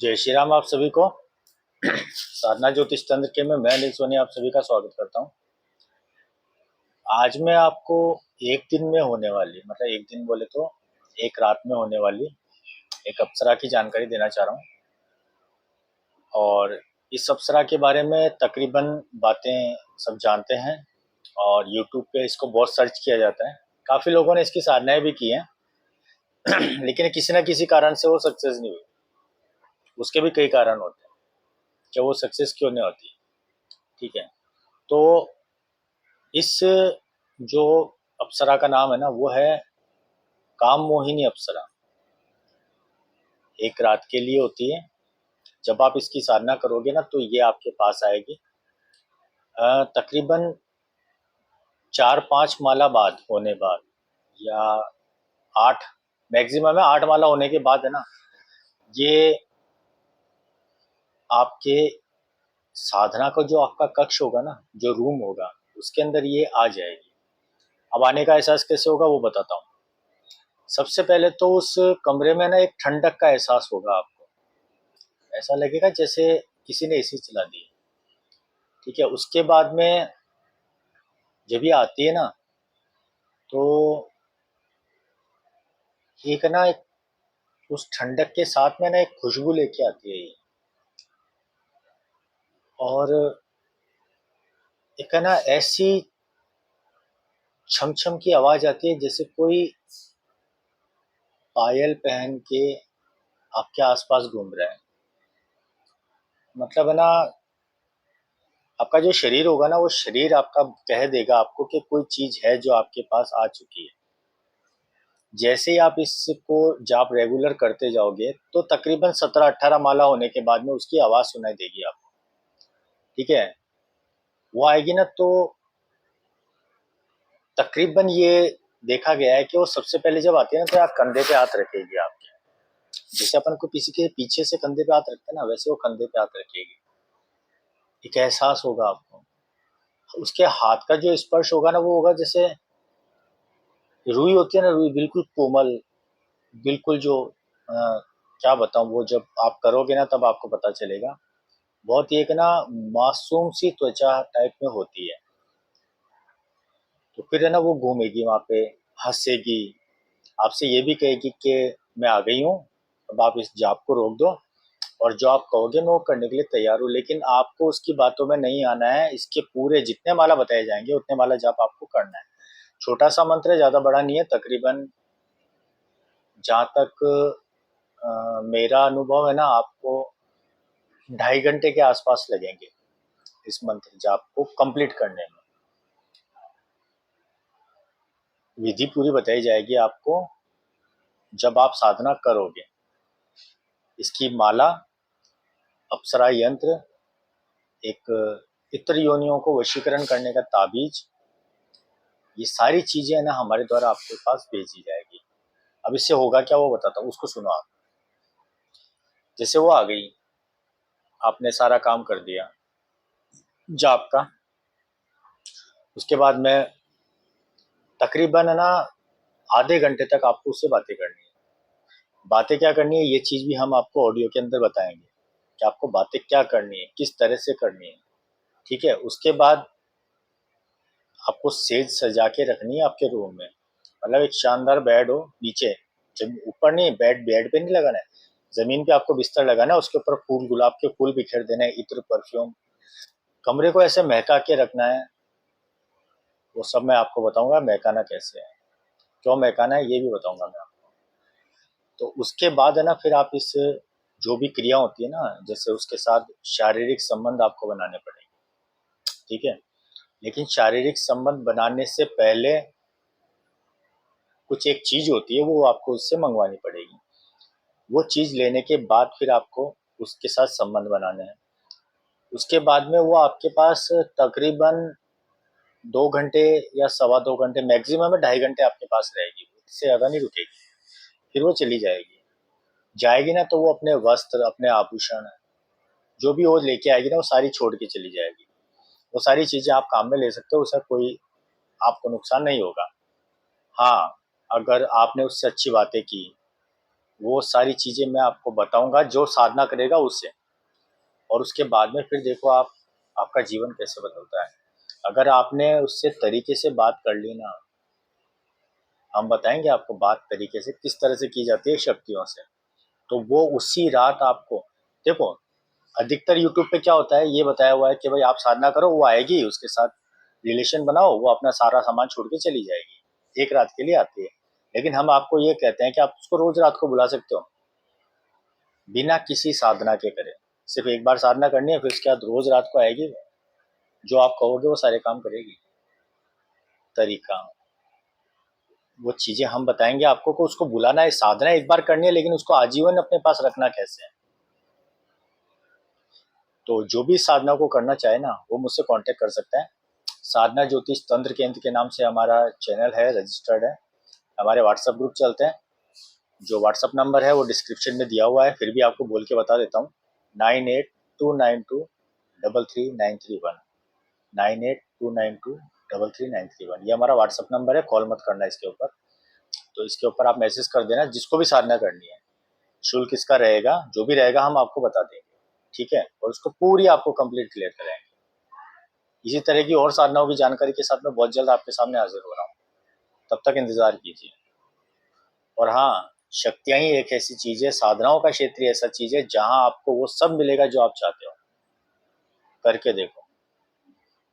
जय श्री राम आप सभी को। साधना ज्योतिष तंत्र के में मैं अनिल सोनी आप सभी का स्वागत करता हूं। आज मैं आपको एक दिन में होने वाली एक दिन बोले तो एक रात में होने वाली एक अप्सरा की जानकारी देना चाह रहा हूं। और इस अप्सरा के बारे में तकरीबन बातें सब जानते हैं और YouTube पे इसको बहुत सर्च किया जाता है। काफ़ी लोगों ने इसकी साधनाएं भी की हैं लेकिन किसी न किसी कारण से वो सक्सेस नहीं हुई। उसके भी कई कारण होते हैं कि वो सक्सेस क्यों नहीं होती। ठीक है, तो इस जो अप्सरा का नाम है ना वो है काम मोहिनी अप्सरा। एक रात के लिए होती है। जब आप इसकी साधना करोगे ना तो ये आपके पास आएगी। तकरीबन 4-5 माला बाद होने बाद या 8, मैक्सिमम है 8 माला होने के बाद है ना, ये आपके साधना का जो आपका कक्ष होगा ना, जो रूम होगा उसके अंदर ये आ जाएगी। अब आने का एहसास कैसे होगा वो बताता हूँ। सबसे पहले तो उस कमरे में ना एक ठंडक का एहसास होगा आपको। ऐसा लगेगा जैसे किसी ने एसी चला दी। ठीक है, उसके बाद में जब ये आती है ना तो एक ना एक उस ठंडक के साथ में ना एक खुशबू लेके आती है ये। और एक है ना ऐसी छम छम की आवाज आती है जैसे कोई पायल पहन के आपके आसपास घूम रहा है। मतलब है ना, आपका जो शरीर होगा ना वो शरीर आपका कह देगा आपको कि कोई चीज है जो आपके पास आ चुकी है। जैसे ही आप इसको जब आप रेगुलर करते जाओगे तो तकरीबन 17-18 माला होने के बाद में उसकी आवाज सुनाई देगी आपको। ठीक है, वो आएगी ना तो तकरीबन ये देखा गया है कि वो सबसे पहले जब आती है ना तो आप कंधे पे हाथ रखेगी आपके। जैसे अपन को किसी के पीछे से कंधे पे हाथ रखते हैं ना, वैसे वो कंधे पे हाथ रखेगी। एक एहसास होगा आपको। उसके हाथ का जो स्पर्श होगा ना वो होगा जैसे रुई होती है ना, रुई बिल्कुल कोमल, बिल्कुल जो क्या बताऊं, वो जब आप करोगे ना तब आपको पता चलेगा। बहुत ही एक ना मासूम सी त्वचा टाइप में होती है। तो फिर है ना वो घूमेगी वहां पे, हंसेगी, आपसे ये भी कहेगी कि मैं आ गई हूँ, अब आप इस जाप को रोक दो और जो आप कहोगे मैं वो करने के लिए तैयार हूँ। लेकिन आपको उसकी बातों में नहीं आना है। इसके पूरे जितने माला बताए जाएंगे उतने माला जाप आपको करना है। छोटा सा मंत्र है, ज्यादा बड़ा नहीं है। तकरीबन जहाँ तक मेरा अनुभव है ना, आपको 2.5 घंटे के आसपास लगेंगे इस मंत्र जाप को कंप्लीट करने में। विधि पूरी बताई जाएगी आपको जब आप साधना करोगे। इसकी माला, अप्सरा यंत्र, एक इत्र योनियों को वशीकरण करने का ताबीज, ये सारी चीजें है ना हमारे द्वारा आपके पास भेजी जाएगी। अब इससे होगा क्या वो बताता हूँ, उसको सुनो आप। जैसे वो आ गई, आपने सारा काम कर दिया जाप का, उसके बाद में तकरीबन है ना आधे घंटे तक आपको उससे बातें करनी है। बातें क्या करनी है ये चीज भी हम आपको ऑडियो के अंदर बताएंगे कि आपको बातें क्या करनी है, किस तरह से करनी है। ठीक है, उसके बाद आपको सेज सजा के रखनी है आपके रूम में। मतलब एक शानदार बेड हो नीचे, जब ऊपर नहीं, बेड पे नहीं लगाना है, जमीन पे आपको बिस्तर लगाना है। उसके ऊपर फूल, गुलाब के फूल बिखेर देना है, इत्र, परफ्यूम। कमरे को ऐसे महका के रखना है। वो सब मैं आपको बताऊंगा महकाना कैसे है, क्यों महकाना है ये भी बताऊंगा मैं आपको। तो उसके बाद है ना फिर आप इस जो भी क्रिया होती है ना, जैसे उसके साथ शारीरिक संबंध आपको बनाने पड़ेंगे। ठीक है, लेकिन शारीरिक संबंध बनाने से पहले कुछ एक चीज होती है वो आपको उससे मंगवानी पड़ेगी। वो चीज लेने के बाद फिर आपको उसके साथ संबंध बनाने हैं। उसके बाद में वो आपके पास तकरीबन 2 घंटे या 2.25 घंटे, मैक्सिमम में 2.5 घंटे आपके पास रहेगी, इससे ज्यादा नहीं रुकेगी। फिर वो चली जाएगी। जाएगी ना तो वो अपने वस्त्र, अपने आभूषण, जो भी वो लेके आएगी ना वो सारी छोड़ के चली जाएगी। वो सारी चीजें आप काम में ले सकते हो, उसका कोई आपको नुकसान नहीं होगा। हाँ, अगर आपने उससे अच्छी बातें की, वो सारी चीज़ें मैं आपको बताऊंगा जो साधना करेगा उससे। और उसके बाद में फिर देखो आप, आपका जीवन कैसे बदलता है। अगर आपने उससे तरीके से बात कर ली ना, हम बताएंगे आपको बात तरीके से किस तरह से की जाती है शक्तियों से, तो वो उसी रात आपको, देखो अधिकतर यूट्यूब पे क्या होता है ये बताया हुआ है कि भाई आप साधना करो, वो आएगी उसके साथ रिलेशन बनाओ, वो अपना सारा सामान छोड़ के चली जाएगी, एक रात के लिए आती है। लेकिन हम आपको ये कहते हैं कि आप उसको रोज रात को बुला सकते हो, बिना किसी साधना के करें। सिर्फ एक बार साधना करनी है, फिर उसके बाद रोज रात को आएगी वो। जो आप कहोगे वो सारे काम करेगी। तरीका, वो चीजें हम बताएंगे आपको को उसको बुलाना है, साधना एक बार करनी है, लेकिन उसको आजीवन अपने पास रखना कैसे है। तो जो भी साधना को करना चाहे ना, वो मुझसे कांटेक्ट कर सकता है। साधना ज्योतिष तंत्र केंद्र के नाम से हमारा चैनल है, रजिस्टर्ड है। हमारे व्हाट्सएप ग्रुप चलते हैं, जो व्हाट्सएप नंबर है वो डिस्क्रिप्शन में दिया हुआ है, फिर भी आपको बोल के बता देता हूँ। 9829233931, 9829233931, ये हमारा व्हाट्सएप नंबर है। कॉल मत करना इसके ऊपर, तो इसके ऊपर आप मैसेज कर देना जिसको भी साधना करनी है। शुल्क इसका रहेगा, जो भी रहेगा हम आपको बता देंगे, ठीक है। और उसको पूरी आपको कंप्लीट क्लियर कराएंगे। इसी तरह की और साधनाओं की जानकारी के साथ मैं बहुत जल्द आपके सामने हाजिर हो रहा हूँ, तब तक इंतजार कीजिए। और हाँ, शक्तियां ही एक ऐसी चीज है, साधनाओं का क्षेत्र ही ऐसा चीज है जहां आपको वो सब मिलेगा जो आप चाहते हो। करके देखो।